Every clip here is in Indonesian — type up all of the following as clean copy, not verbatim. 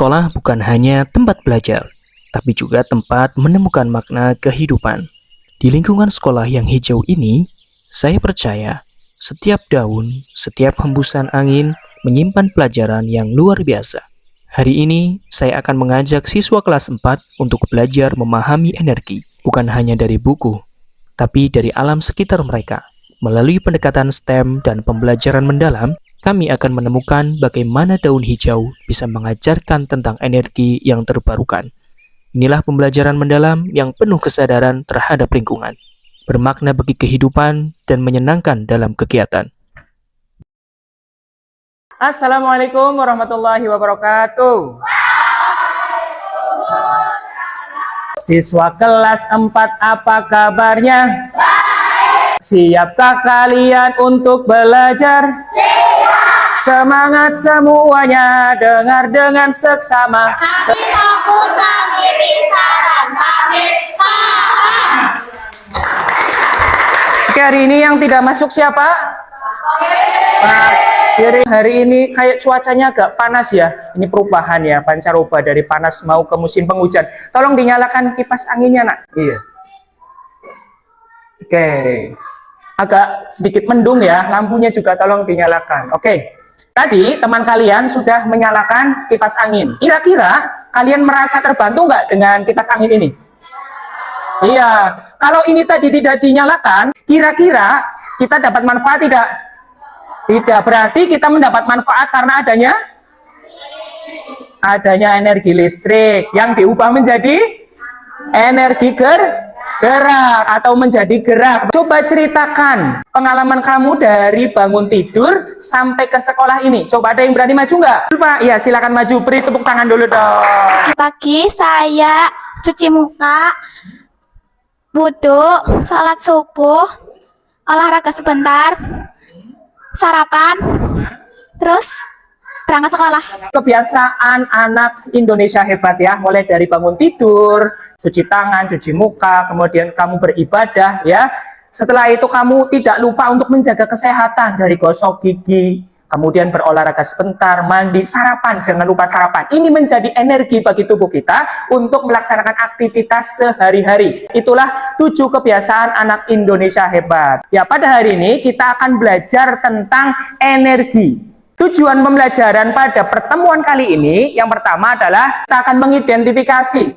Sekolah bukan hanya tempat belajar, tapi juga tempat menemukan makna kehidupan. Di lingkungan sekolah yang hijau ini, saya percaya setiap daun, setiap hembusan angin menyimpan pelajaran yang luar biasa. Hari ini, saya akan mengajak siswa kelas 4 untuk belajar memahami energi, bukan hanya dari buku, tapi dari alam sekitar mereka. Melalui pendekatan STEM dan pembelajaran mendalam, kami akan menemukan bagaimana daun hijau bisa mengajarkan tentang energi yang terbarukan. Inilah pembelajaran mendalam yang penuh kesadaran terhadap lingkungan, bermakna bagi kehidupan dan menyenangkan dalam kegiatan. Assalamualaikum warahmatullahi wabarakatuh. Siswa kelas 4 apa kabarnya? Siapkah kalian untuk belajar? Semangat semuanya, dengar dengan seksama. Kami fokus, kami bisa, dan kami paham. Oke, hari ini yang tidak masuk siapa? Pak Kiri. Hari ini kayak cuacanya agak panas ya. Ini perubahan ya, pancaroba dari panas mau ke musim penghujan. Tolong dinyalakan kipas anginnya, Nak. Iya. Oke. Agak sedikit mendung ya, lampunya juga tolong dinyalakan. Oke. Tadi teman kalian sudah menyalakan kipas angin. Kira-kira kalian merasa terbantu nggak dengan kipas angin ini? Iya. Kalau ini tadi tidak dinyalakan, kira-kira kita dapat manfaat tidak? Tidak. Berarti kita mendapat manfaat karena adanya energi listrik yang diubah menjadi energi gerak atau menjadi gerak. Coba ceritakan pengalaman kamu dari bangun tidur sampai ke sekolah ini. Coba ada yang berani maju nggak? Pak, ya silakan maju. Beri tepuk tangan dulu dong. Pagi saya cuci muka, wudhu, sholat subuh, olahraga sebentar, sarapan, terus berangkat sekolah. Kebiasaan anak Indonesia hebat ya, mulai dari bangun tidur, cuci tangan, cuci muka, kemudian kamu beribadah ya. Setelah itu kamu tidak lupa untuk menjaga kesehatan dari gosok gigi, kemudian berolahraga sebentar, mandi, sarapan, jangan lupa sarapan. Ini menjadi energi bagi tubuh kita untuk melaksanakan aktivitas sehari-hari. Itulah 7 kebiasaan anak Indonesia hebat. Ya, pada hari ini kita akan belajar tentang energi. Tujuan pembelajaran pada pertemuan kali ini yang pertama adalah kita akan mengidentifikasi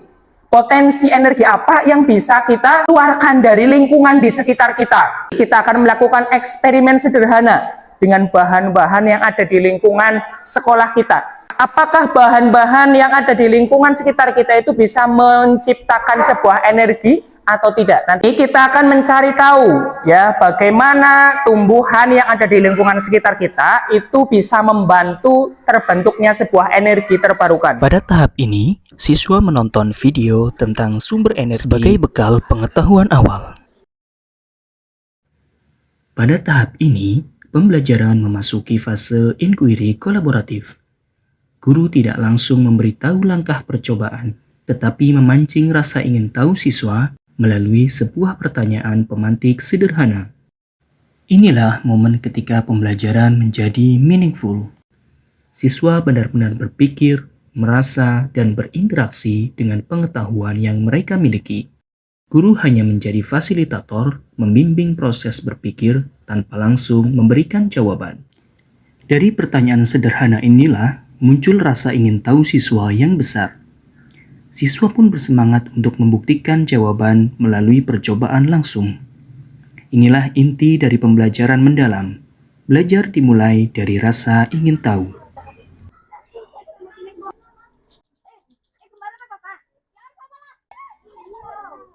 potensi energi apa yang bisa kita keluarkan dari lingkungan di sekitar kita. Kita akan melakukan eksperimen sederhana dengan bahan-bahan yang ada di lingkungan sekolah kita. Apakah bahan-bahan yang ada di lingkungan sekitar kita itu bisa menciptakan sebuah energi atau tidak? Nanti kita akan mencari tahu ya bagaimana tumbuhan yang ada di lingkungan sekitar kita itu bisa membantu terbentuknya sebuah energi terbarukan. Pada tahap ini, siswa menonton video tentang sumber energi sebagai bekal pengetahuan awal. Pada tahap ini, pembelajaran memasuki fase inquiry kolaboratif. Guru tidak langsung memberitahu langkah percobaan, tetapi memancing rasa ingin tahu siswa melalui sebuah pertanyaan pemantik sederhana. Inilah momen ketika pembelajaran menjadi meaningful. Siswa benar-benar berpikir, merasa, dan berinteraksi dengan pengetahuan yang mereka miliki. Guru hanya menjadi fasilitator, membimbing proses berpikir tanpa langsung memberikan jawaban. Dari pertanyaan sederhana inilah muncul rasa ingin tahu siswa yang besar. Siswa pun bersemangat untuk membuktikan jawaban melalui percobaan langsung. Inilah inti dari pembelajaran mendalam. Belajar dimulai dari rasa ingin tahu.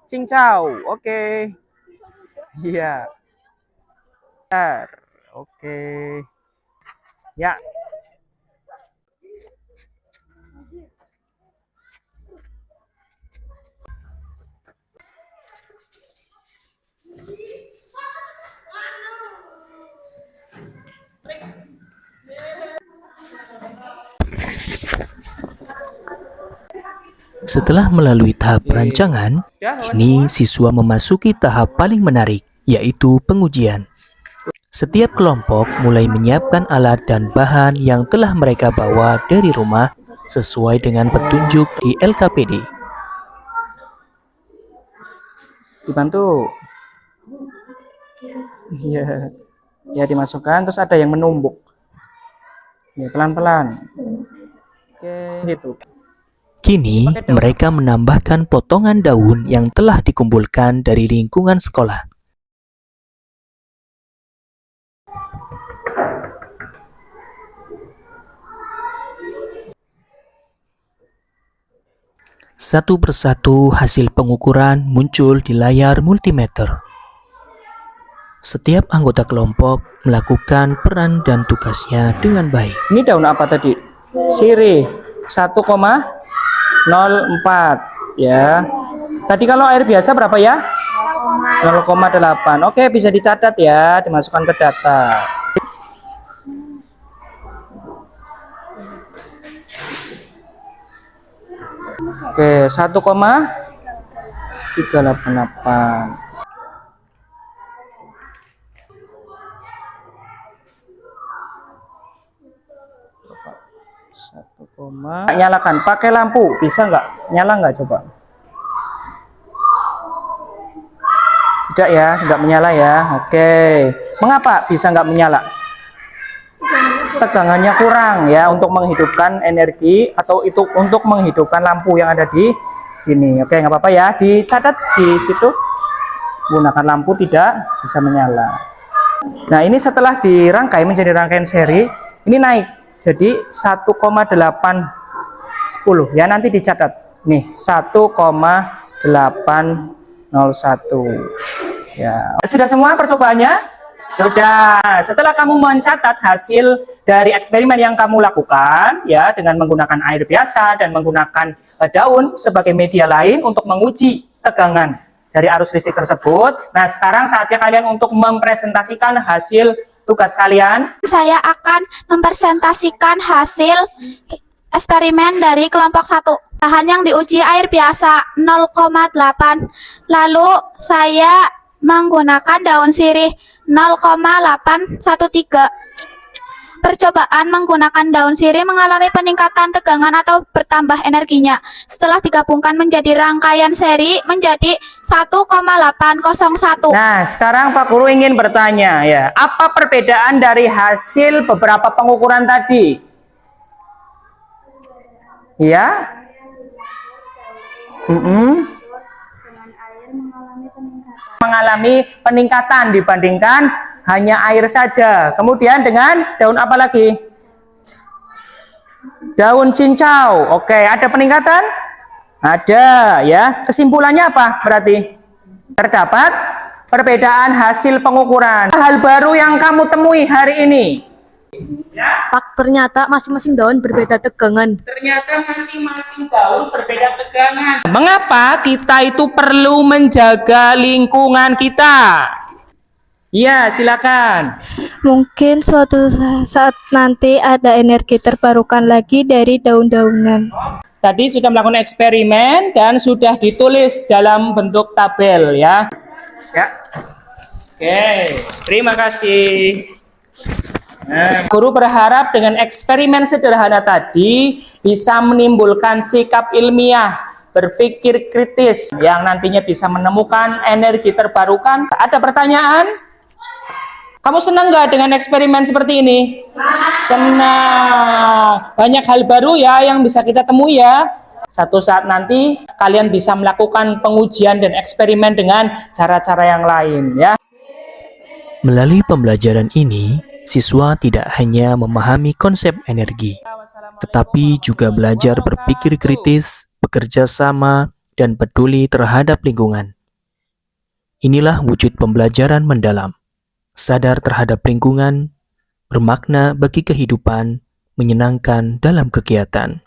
Cincau, oke. Iya. Oke. Ya. Setelah melalui tahap perancangan, kini siswa memasuki tahap paling menarik, yaitu pengujian. Setiap kelompok mulai menyiapkan alat dan bahan yang telah mereka bawa dari rumah sesuai dengan petunjuk di LKPD. Dibantu. Iya. Ya, dimasukkan, terus ada yang menumbuk. Ya, pelan-pelan. Oke, gitu. Kini, mereka menambahkan potongan daun yang telah dikumpulkan dari lingkungan sekolah. Satu persatu hasil pengukuran muncul di layar multimeter. Setiap anggota kelompok melakukan peran dan tugasnya dengan baik. Ini daun apa tadi? Sirih 1,04 ya. Tadi kalau air biasa berapa ya? 0,8. Oke, bisa dicatat ya, dimasukkan ke data. Oke, 1,388. Nyalakan, pakai lampu, bisa nggak? Nyala nggak coba? Tidak ya, nggak menyala ya. Oke, mengapa bisa nggak menyala? Tegangannya kurang ya untuk menghidupkan energi atau itu untuk menghidupkan lampu yang ada di sini. Oke, nggak apa-apa ya, dicatat di situ. Gunakan lampu tidak bisa menyala. Nah, ini setelah dirangkai menjadi rangkaian seri, ini naik jadi 1,810 ya, nanti dicatat nih 1,801 ya. Sudah semua percobaannya? Sudah. Setelah kamu mencatat hasil dari eksperimen yang kamu lakukan ya, dengan menggunakan air biasa dan menggunakan daun sebagai media lain untuk menguji tegangan dari arus listrik tersebut. Nah, sekarang saatnya kalian untuk mempresentasikan hasil tugas kalian. Saya akan mempresentasikan hasil eksperimen dari kelompok 1. Bahan yang diuji air biasa 0,8. Lalu saya menggunakan daun sirih 0,813. Percobaan menggunakan daun sirih mengalami peningkatan tegangan atau bertambah energinya. Setelah digabungkan menjadi rangkaian seri menjadi 1,801. Nah, sekarang Pak Guru ingin bertanya ya, apa perbedaan dari hasil beberapa pengukuran tadi? Ya? Mengalami peningkatan dibandingkan hanya air saja. Kemudian dengan daun apa lagi? Daun cincau. Oke, ada peningkatan? Ada ya. Kesimpulannya apa berarti? Terdapat perbedaan hasil pengukuran. Hal baru yang kamu temui hari ini. Pak, ternyata masing-masing daun berbeda tegangan. Ternyata masing-masing daun berbeda tegangan. Mengapa kita itu perlu menjaga lingkungan kita? Iya, silakan. Mungkin suatu saat nanti ada energi terbarukan lagi dari daun-daunan. Tadi sudah melakukan eksperimen dan sudah ditulis dalam bentuk tabel ya. Ya. Oke, terima kasih. Nah, guru berharap dengan eksperimen sederhana tadi bisa menimbulkan sikap ilmiah, berpikir kritis yang nantinya bisa menemukan energi terbarukan. Ada pertanyaan? Kamu senang nggak dengan eksperimen seperti ini? Senang. Banyak hal baru ya yang bisa kita temui ya. Satu saat nanti kalian bisa melakukan pengujian dan eksperimen dengan cara-cara yang lain ya. Melalui pembelajaran ini, siswa tidak hanya memahami konsep energi, tetapi juga belajar berpikir kritis, bekerja sama, dan peduli terhadap lingkungan. Inilah wujud pembelajaran mendalam, sadar terhadap lingkungan, bermakna bagi kehidupan, menyenangkan dalam kegiatan.